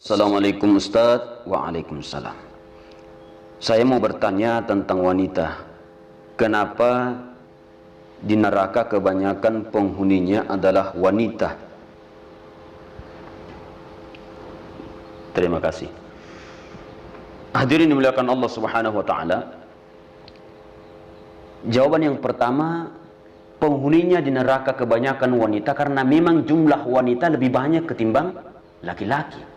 Assalamualaikum Ustadz. Waalaikumsalam. Saya mau bertanya tentang wanita. Kenapa di neraka kebanyakan penghuninya adalah wanita? Terima kasih. Hadirin dimuliakan Allah Subhanahu wa taala. Jawaban yang pertama, penghuninya di neraka kebanyakan wanita karena memang jumlah wanita lebih banyak ketimbang laki-laki.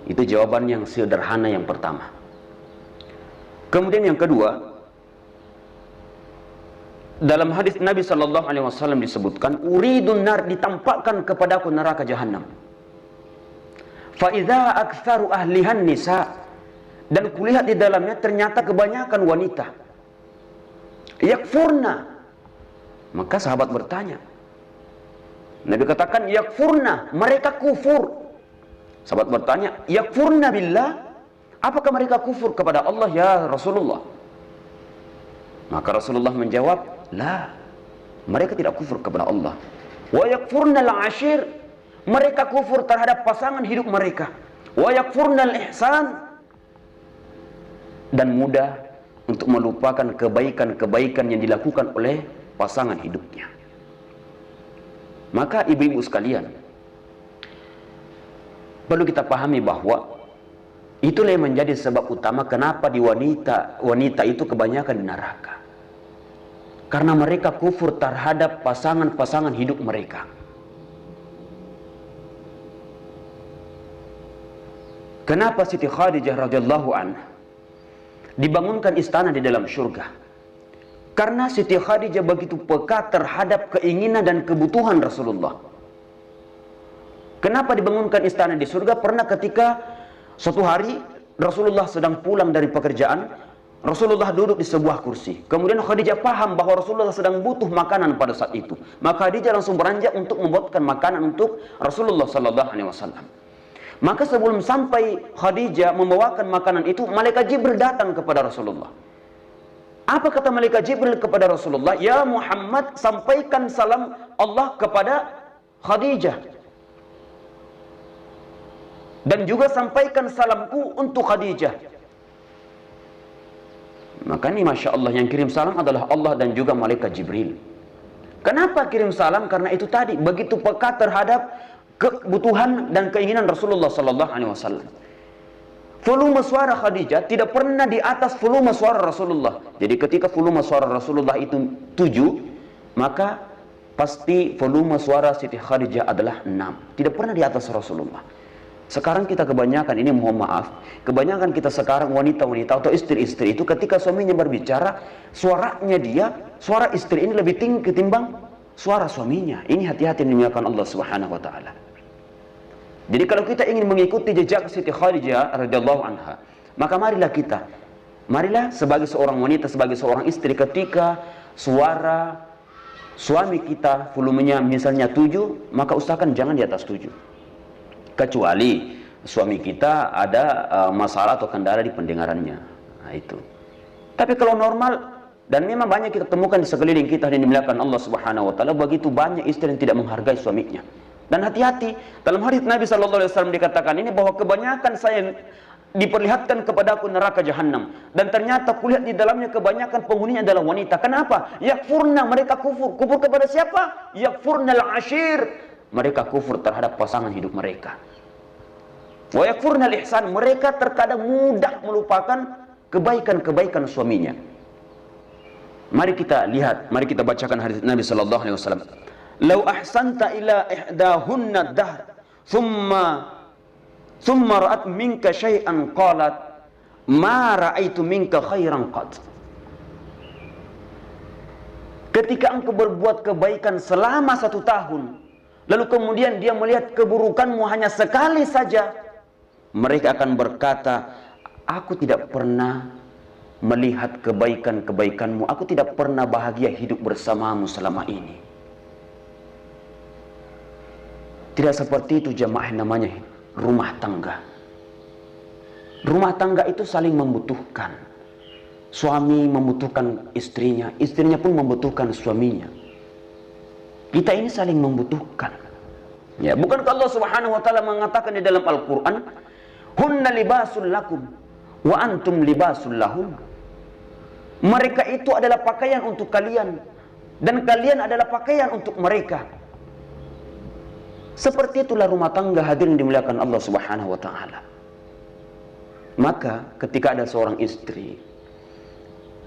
Itu jawaban yang sederhana yang pertama. Kemudian yang kedua, dalam hadis Nabi sallallahu alaihi wasallam disebutkan, uridun nar, ditampakkan kepadaku neraka jahanam. Fa idza aktsaru ahlihan nisa, dan kulihat di dalamnya ternyata kebanyakan wanita. Yakfurna. Maka sahabat bertanya. Nabi katakan yakfurna, mereka kufur. Sahabat bertanya, yakfurna billah, apakah mereka kufur kepada Allah ya Rasulullah? Maka Rasulullah menjawab, la, mereka tidak kufur kepada Allah. Wa yakfurna al-ashir, mereka kufur terhadap pasangan hidup mereka. Wa yakfurna al-ihsan, dan mudah untuk melupakan kebaikan-kebaikan yang dilakukan oleh pasangan hidupnya. Maka ibu-ibu sekalian, perlu kita pahami bahwa itulah yang menjadi sebab utama kenapa di wanita itu kebanyakan di neraka. Karena mereka kufur terhadap pasangan-pasangan hidup mereka. Kenapa Siti Khadijah radhiyallahu anha dibangunkan istana di dalam surga? Karena Siti Khadijah begitu peka terhadap keinginan dan kebutuhan Rasulullah. Kenapa dibangunkan istana di surga? Pernah ketika suatu hari Rasulullah sedang pulang dari pekerjaan, Rasulullah duduk di sebuah kursi. Kemudian Khadijah paham bahwa Rasulullah sedang butuh makanan pada saat itu. Maka Khadijah langsung beranjak untuk membuatkan makanan untuk Rasulullah sallallahu alaihi wasallam. Maka sebelum sampai Khadijah membawakan makanan itu, malaikat Jibril datang kepada Rasulullah. Apa kata malaikat Jibril kepada Rasulullah? Ya Muhammad, sampaikan salam Allah kepada Khadijah. Dan juga sampaikan salamku untuk Khadijah. Maka ini Masya Allah, yang kirim salam adalah Allah dan juga malaikat Jibril. Kenapa kirim salam? Karena itu tadi, begitu peka terhadap kebutuhan dan keinginan Rasulullah sallallahu alaihi wasallam. Volume suara Khadijah tidak pernah di atas volume suara Rasulullah. Jadi ketika volume suara Rasulullah itu 7, maka pasti volume suara Siti Khadijah adalah 6. Tidak pernah di atas Rasulullah. Sekarang kita kebanyakan, ini mohon maaf, kebanyakan kita sekarang wanita-wanita atau istri-istri itu ketika suaminya berbicara, suaranya dia, suara istri ini lebih tinggi ketimbang suara suaminya. Ini hati-hati yang dimuliakan Allah Subhanahu wa taala. Jadi kalau kita ingin mengikuti jejak Siti Khadijah radhiyallahu anha, maka marilah sebagai seorang wanita, sebagai seorang istri, ketika suara suami kita volumenya misalnya 7, maka usahakan jangan di atas 7. Kecuali suami kita ada masalah atau kendala di pendengarannya. Nah itu. Tapi kalau normal, dan memang banyak kita temukan di sekeliling kita yang dimuliakan Allah Subhanahu wa taala, begitu banyak istri yang tidak menghargai suaminya. Dan hati-hati, dalam hadis Nabi sallallahu alaihi wasallam dikatakan ini bahwa kebanyakan saya diperlihatkan kepadaku neraka jahanam, dan ternyata kulihat di dalamnya kebanyakan penghuninya adalah wanita. Kenapa? Yakfurna, mereka kufur. Kufur kepada siapa? Yakfurna al-ashir. Mereka kufur terhadap pasangan hidup mereka. Wa yakfurna al-ihsan, mereka terkadang mudah melupakan kebaikan-kebaikan suaminya. Mari kita lihat, mari kita bacakan hadis Nabi sallallahu alaihi wasallam. Lau ahsanta ila ihdahunna dahr, thumma ra'at minka syai'an qalat ma ra'aitu minka khairan qad. Ketika engkau berbuat kebaikan selama 1 tahun, lalu kemudian dia melihat keburukanmu hanya sekali saja, mereka akan berkata, aku tidak pernah melihat kebaikan-kebaikanmu, aku tidak pernah bahagia hidup bersamamu selama ini. Tidak seperti itu jamaah namanya rumah tangga. Rumah tangga itu saling membutuhkan. Suami membutuhkan istrinya, istrinya pun membutuhkan suaminya. Kita ini saling membutuhkan. Ya, bukankah Allah Subhanahu wa taala mengatakan di dalam Al-Qur'an, "Hunna libasul lakum wa antum libasul lahum." Mereka itu adalah pakaian untuk kalian dan kalian adalah pakaian untuk mereka. Seperti itulah rumah tangga, hadirin dimuliakan Allah Subhanahu wa taala. Maka ketika ada seorang istri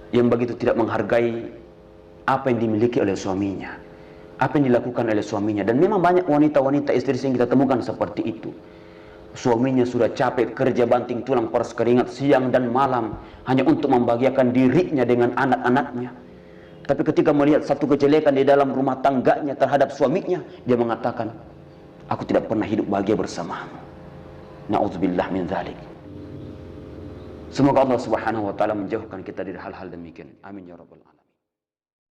yang begitu tidak menghargai apa yang dimiliki oleh suaminya, apa yang dilakukan oleh suaminya, dan memang banyak wanita-wanita istri yang kita temukan seperti itu. Suaminya sudah capek kerja banting tulang peras keringat siang dan malam hanya untuk membahagiakan dirinya dengan anak-anaknya. Tapi ketika melihat satu kejelekan di dalam rumah tangganya terhadap suaminya, dia mengatakan, "Aku tidak pernah hidup bahagia bersamamu." Na'udzubillah min dzalik. Semoga Allah Subhanahu wa taala menjauhkan kita dari hal-hal demikian. Amin ya rabbal alamin.